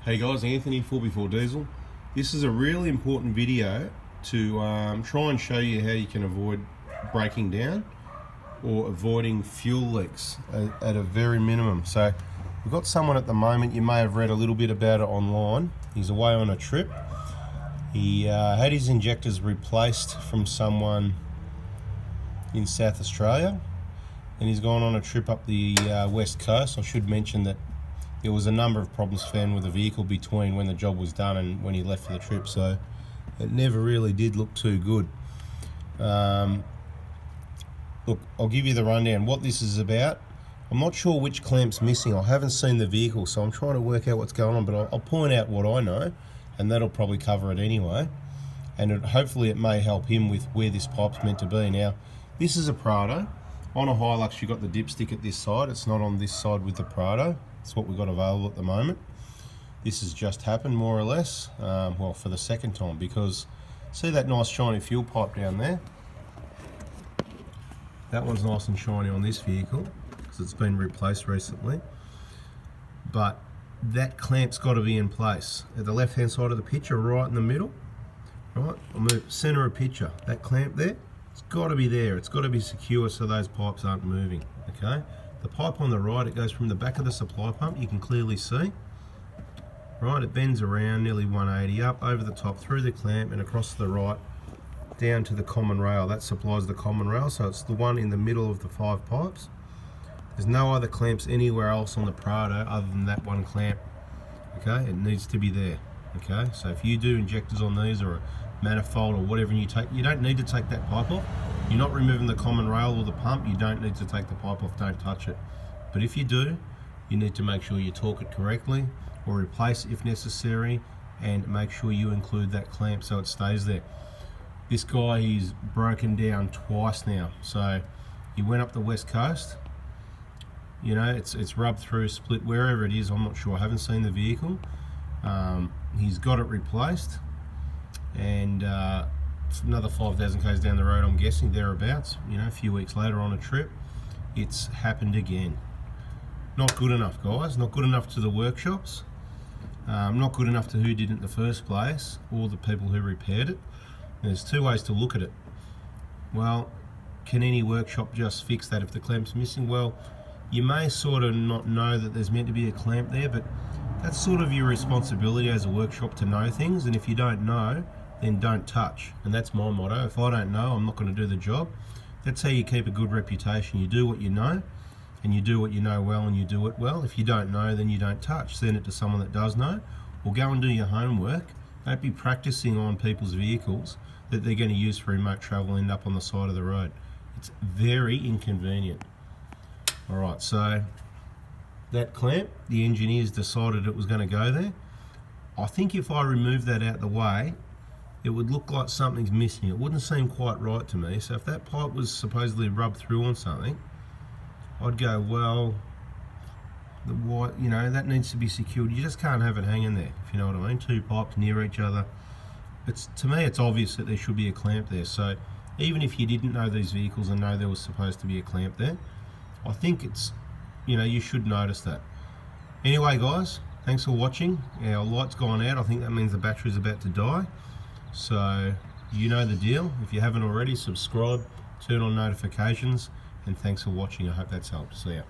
Hey guys, Anthony, 1kd-Diesel. This is a really important video to try and show you how you can avoid breaking down or avoiding fuel leaks at a very minimum. So we've got someone at the moment, you may have read a little bit about it online. He's away on a trip. He had his injectors replaced from someone in South Australia, and he's gone on a trip up the west coast. I should mention that there was a number of problems found with the vehicle between when the job was done and when he left for the trip, so it never really did look too good. Look, I'll give you the rundown what this is about. I'm not sure which clamp's missing. I haven't seen the vehicle, so I'm trying to work out what's going on, but I'll point out what I know, and that'll probably cover it anyway, and hopefully it may help him with where this pipe's meant to be. Now, this is a Prado. On a Hilux, you've got the dipstick at this side. It's not on this side with the Prado. It's what we've got available at the moment. This has just happened, more or less, well, for the second time, because see that nice shiny fuel pipe down there? That one's nice and shiny on this vehicle because it's been replaced recently. But that clamp's got to be in place at the left-hand side of the picture, right in the middle. Right, I'll move center of picture. That clamp there, it's got to be there. It's got to be secure so those pipes aren't moving. Okay. The pipe on the right, it goes from the back of the supply pump, you can clearly see. Right, it bends around nearly 180, up over the top, through the clamp and across to the right, down to the common rail. That supplies the common rail, so it's the one in the middle of the 5 pipes. There's no other clamps anywhere else on the Prado other than that one clamp. Okay, it needs to be there. Okay, so if you do injectors on these or a manifold or whatever, and you don't need to take that pipe off. You're not removing the common rail or the pump, you don't need to take the pipe off, don't touch it. But if you do, you need to make sure you torque it correctly or replace it if necessary, and make sure you include that clamp so it stays there. This guy, he's broken down twice now. So he went up the west coast, you know, it's rubbed through, split, wherever it is, I'm not sure, I haven't seen the vehicle. He's got it replaced, and another 5,000 k's down the road, I'm guessing, thereabouts, you know, a few weeks later on a trip, it's happened again. Not good enough, guys, not good enough to the workshops, not good enough to who did it in the first place, or the people who repaired it. There's 2 ways to look at it. Well, can any workshop just fix that if the clamp's missing? Well, you may sort of not know that there's meant to be a clamp there, but that's sort of your responsibility as a workshop to know things, and if you don't know, then don't touch. And that's my motto. If I don't know, I'm not going to do the job. That's how you keep a good reputation. You do what you know, and you do what you know well, and you do it well. If you don't know, then you don't touch. Send it to someone that does know, or go and do your homework. Don't be practicing on people's vehicles that they're going to use for remote travel and end up on the side of the road. It's very inconvenient. Alright, so that clamp, the engineers decided it was going to go there. I think if I remove that out the way, it would look like something's missing. It wouldn't seem quite right to me. So if that pipe was supposedly rubbed through on something, I'd go, well, the white, you know, that needs to be secured. You just can't have it hanging there, if you know what I mean. 2 pipes near each other. To me, it's obvious that there should be a clamp there. So even if you didn't know these vehicles and know there was supposed to be a clamp there, I think it's, you know, you should notice that. Anyway, guys, thanks for watching. Our light's gone out. I think that means the battery's about to die. So you know the deal. If you haven't already, subscribe, turn on notifications, and thanks for watching. I hope that's helped. See ya.